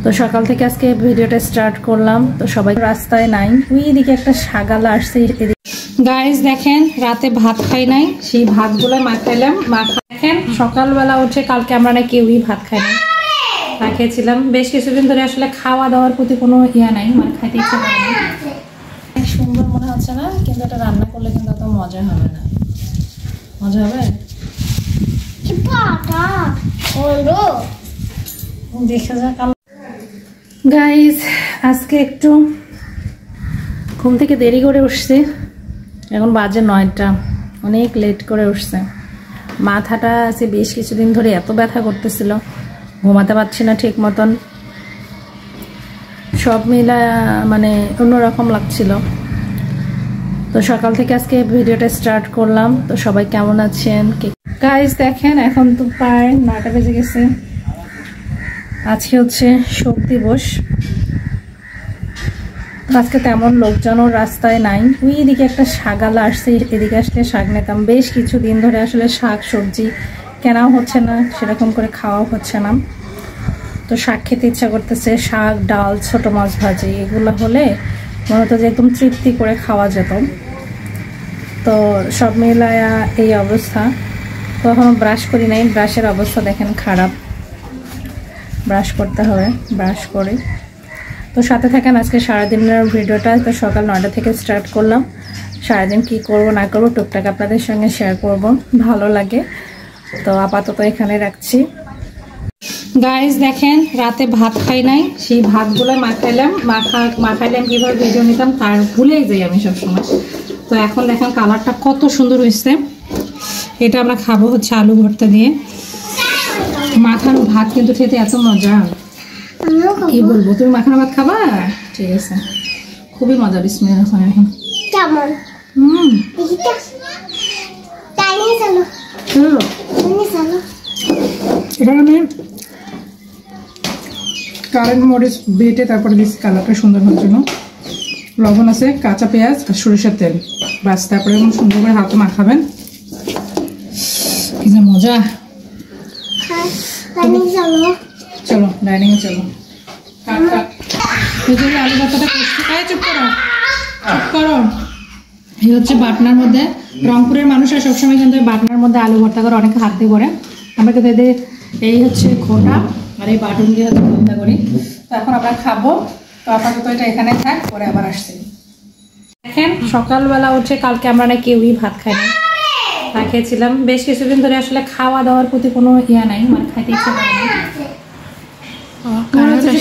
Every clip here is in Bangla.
তো সকাল থেকে আজকে ভিডিওটা স্টার্ট করলাম। তো সবাই রাস্তায় নাই, ওইদিকে একটা ছাগলা আসছে। গাইস দেখেন, রাতে ভাত খাই নাই, সেই ভাতগুলো মাখাইলাম। দেখেন সকালবেলা উঠে কালকে আমরা না কেউই ভাত খাই নাই, খেয়েছিলাম বেশ কিছুদিন ধরে। আসলে খাওয়া দাওয়ার প্রতি কোনো ইয়া নাই, মানে খাইতে ইচ্ছা করে না। সুন্দর মনে হচ্ছে না, কিন্তু এটা রান্না করলে কিন্তু অত মজা হবে না। মজা হবে দেখা যাক। গাইস আজকে একটু ঘুম থেকে দেরি করে উঠছি, এখন বাজে 9টা, অনেক লেট করে উঠছে। মাথাটা আছে বেশ কিছুদিন ধরে এত ব্যথা করতেছিল, ঘুমাতে পারছি না ঠিক মতন, সব মিলা মানে অন্যরকম লাগছিল। তো সকাল থেকে আজকে ভিডিওটা স্টার্ট করলাম। তো সবাই কেমন আছেন? গাইস দেখেন এখন তো প্রায় 9টা বেজে গেছে। আজকে হচ্ছে শোক দিবস। আজকে তেমন লোকজনও রাস্তায় নাই, ওইদিকে একটা ছাগলা আসছে। এদিকে আসলে শাক নিতাম, বেশ কিছুদিন ধরে আসলে শাক সবজি কেনাও হচ্ছে না, সেরকম করে খাওয়াও হচ্ছে না। তো শাক খেতে ইচ্ছা করতেছে, শাক ডাল ছোট মাছ ভাজি এগুলো হলে মনে হতো যে একদম তৃপ্তি করে খাওয়া যেত। তো সব মিলায়া এই অবস্থা। তো এখনো ব্রাশ করি নাই, ব্রাশের অবস্থা দেখেন খারাপ, ব্রাশ করতে হবে, ব্রাশ করি। তো সাথে থাকেন আজকে সারাদিনের ভিডিওটা। তো সকাল 9টা থেকে স্টার্ট করলাম, সারাদিন কি করব না করব টুকটাক আপনাদের সঙ্গে শেয়ার করব, ভালো লাগে। তো আপাতত এখানে রাখছি। গাইস দেখেন রাতে ভাত খাই নাই, সেই ভাতগুলো মাখাইলাম কিভাবে ভিডিও নিতাম তার ভুলেই যাই আমি সবসময়। তো এখন দেখেন কালারটা কত সুন্দর হয়েছে। এটা আমরা খাবো হচ্ছে আলু ভর্তা দিয়ে। মাখানো ভাত কিন্তু খেতে এত মজা, কি বলবো। তুমি মাখানো ভাত খাবা? ঠিক আছে, খুবই মজা। বিসমিল্লাহ এখন কেমন এখানে আমি কারেন্ট মরিচ বেটে তারপরে দিচ্ছি কালারটা সুন্দর হওয়ার জন্য। লবণ আছে, কাঁচা পেঁয়াজ আর সরিষার তেল, বাস। তারপরে এখন সুন্দর করে হাতে মাখাবেন, কি যে মজা। চলো ডাইনিং এ চলো। আলু ভর্তাটা চুপ করো, চুপ করো। এই হচ্ছে বাটনার মধ্যে, রংপুরের মানুষরা সবসময় কিন্তু বাটনার মধ্যে আলু ভর্তা করে, অনেকে হাত দিয়ে করে। আমরা কিন্তু এদের এই হচ্ছে খোটা আর এই বাটন দিয়ে হয়তো ভর্তা করি। তো এখন আমরা খাবো। তো আপাতত এটা এখানে থাক, পরে আবার আসছি। দেখেন সকালবেলা উঠে কালকে আমরা না কেউই ভাত খাই না, খেয়েছিলাম বেশ কিছুদিন ধরে। আসলে খাওয়া দাওয়ার প্রতি কোনো ইয়া নাই, মানে খাইতে ইচ্ছা করে না।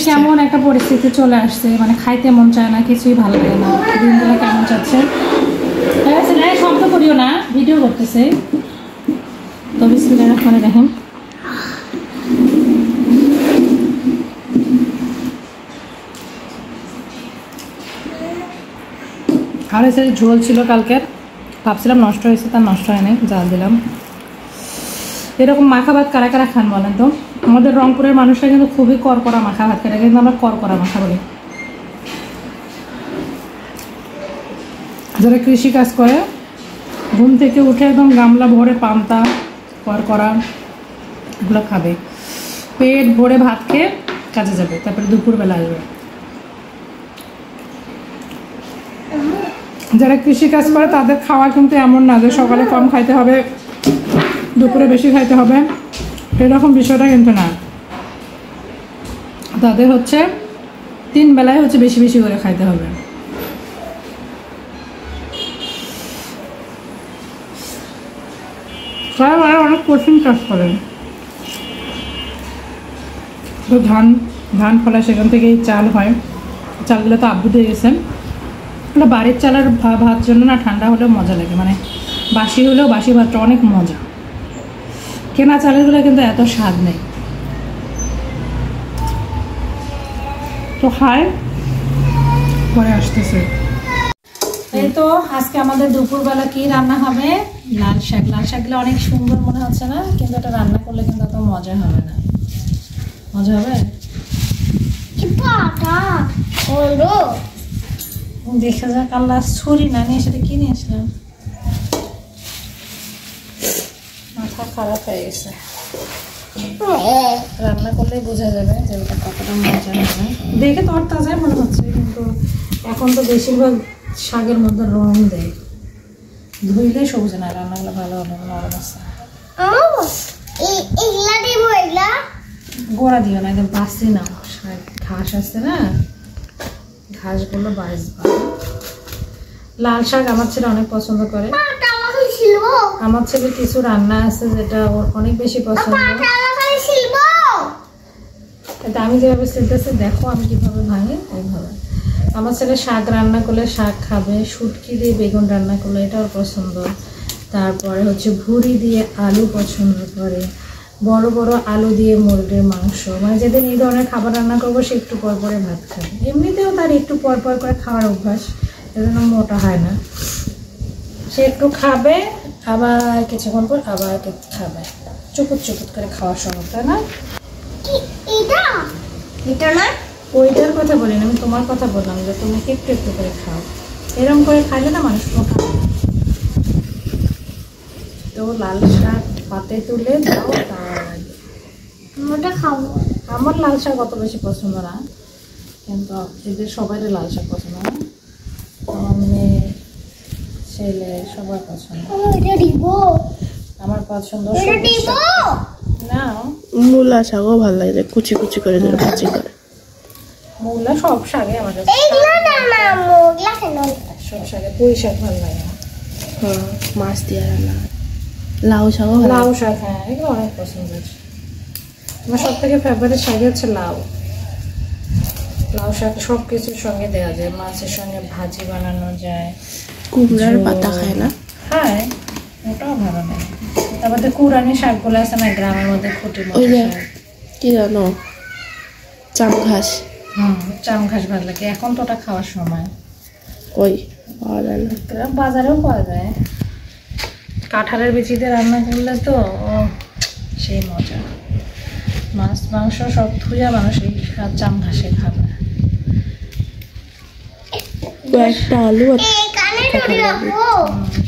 কেমন একটা পরিস্থিতি চলে আসছে, মানে খাইতে মন চায় না, কিছুই ভালো লাগে না। দিনগুলো কেমন যাচ্ছে শব্দ করিও না, ভিডিও করতেছে। তো বিসমিল্লাহ রাহমানির রাহিম। আর এসে ঝোল ছিল কালকের, ভাবছিলাম নষ্ট হয়েছে, তার নষ্ট হয় নাই, জাল দিলাম। এরকম মাখা ভাত কারা কারা খান বলেন তো? আমাদের রংপুরের মানুষরা কিন্তু খুবই করকরা মাখা ভাত খায়, কিন্তু আমরা করকরা মাখা বলি। যারা কৃষি কাজ করে ঘুম থেকে উঠে একদম গামলা ভরে পান্তা করকরা এগুলো খাবে, পেট ভরে ভাত খেয়ে কাজে যাবে, তারপরে দুপুরবেলা আসবে। যারা কৃষি কাজ করে তাদের খাওয়া কিন্তু এমন না যে সকালে কম খাইতে হবে দুপুরে বেশি খাইতে হবে, এরকম বিষয়টা কিন্তু না। তাদের হচ্ছে 3 বেলায় হচ্ছে বেশি বেশি করে খাইতে হবে। অনেক কঠিন কাজ করেন। তো ধান ফলায়, সেখান থেকেই চাল হয়। চালগুলো তো আব্বু দিয়ে গেছেন। বাড়ির চালের ভাত জন্য না ঠান্ডা হলেও মজা লাগে, মানে বাসি হলেও বাসি ভাতটা অনেক মজা। কেনা চালেরগুলো কিন্তু এত স্বাদ নেই। তো খায় পরে আসতেছে। এই তো আজকে আমাদের দুপুরবেলা কি রান্না হবে? লাল শাক। লাল শাকগুলো অনেক সুন্দর মনে হচ্ছে না, কিন্তু এটা রান্না করলে কিন্তু এত মজা হবে না। মজা হবে দেখা যাক। আল্লাহ ছুরি না নিয়ে সেটা কিনে আসলাম, মাথা খারাপ হয়ে গেছে। রান্না করলেই বোঝা যাবে যে ওটা কতটা মজা হয়। দেখে তো আর তাজাই মনে হচ্ছে, কিন্তু এখন তো বেশিরভাগ শাকের মধ্যে রং দেয়, ধুইলে সবুজ না, রান্নাগুলো ভালো হবে নরম আছে। গোড়া দিও না, একদম বাসি না, ঘাস আছে না, ঘাসগুলো বাঁচবা। লাল শাক আমার ছেলে অনেক পছন্দ করে। আমার ছেলে কিছু রান্না আছে যেটা ওর অনেক বেশি পছন্দ। আমি যেভাবে ছিলতেছি দেখো আমি কিভাবে ভাঙি ওইভাবে। আমার ছেলে শাক রান্না করলে শাক খাবে, শুটকি দিয়ে বেগুন রান্না করলে এটাও পছন্দ। তারপরে হচ্ছে ভুড়ি দিয়ে আলু পছন্দ করে, বড় বড় আলু দিয়ে মুরগির মাংস। মানে যেদিন এই ধরনের খাবার রান্না করবো সে একটু পর পরে ভাত খাবে। এমনিতেও তার একটু পর পর করে খাওয়ার অভ্যাস, এজন্য মোটা হয় না। সে একটু খাবে, আবার কিছুক্ষণ পর আবার খাবে, চুপুট চুপুট করে খাওয়ার সময়, তাই না? ওইটার কথা বলি না, আমি তোমার কথা বললাম যে তুমি একটু একটু করে খাও। এরকম করে খাইলে না মানুষ মোটা হয়। তো লাল শাক পাতে তুলে দাও, তার আগে খাবো। আমার লাল শাক অত বেশি পছন্দ না, কিন্তু এদের সবাই লাল শাক পছন্দ না, আমার মেয়ে ছেলে সবার পছন্দ। আমার পছন্দ না, মূলা শাকও ভালো লাগে, কুচি কুচি করে ভাজি করে। মূলা সব শাকে আমার কাছে, সব শাকে পুঁই শাক ভালো লাগে। হ্যাঁ, মাছ দিয়ে রান্না। লাউ শাকও, লাউ শাক, হ্যাঁ এগুলো অনেক পছন্দ। আমার সব থেকে ফেভারিট শাক হচ্ছে লাউ। লাউ শাক সব কিছুর সঙ্গে দেওয়া যায়, মাছের সঙ্গে ভাজি বানানো যায়। কুমড়ার পাতা খায় না? হ্যাঁ, ওটাও ভালো লাগে। তারপরে কুড়ানি শাকগুলো আছে না গ্রামের মধ্যে, খুঁটি কি জানো, চাম ঘাস। চাম ঘাস ভালো লাগে। এখন তো ওটা খাওয়ার সময় কই পাওয়া যায় না, বাজারেও পাওয়া যায়। কাঁঠালের বিচিতে রান্না করলে তো সেই মজা। মাছ মাংস সব ধুইয়া মানুষ এই চাম ঘাসে খাবে। আলু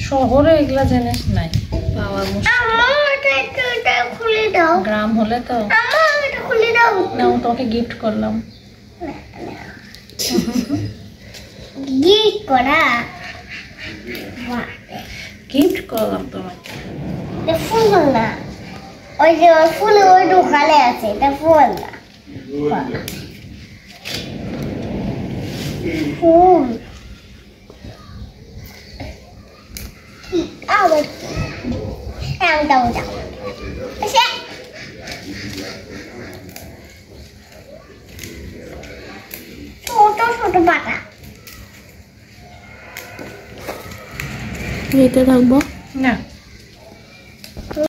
শহরে এগুলা জিনিস নাই, পাওয়া মুশকিল। গ্রাম হলে তো না, তোকে গিফট করলাম। গিফট করলাম তোমাকে। ফুল না, ওই যে ফুল ওই দোকানে আছে, এটা ফুল না, ফুল। আমি যাবো যাবো। ছোট ছোট পাতা। এটা থাকবো না।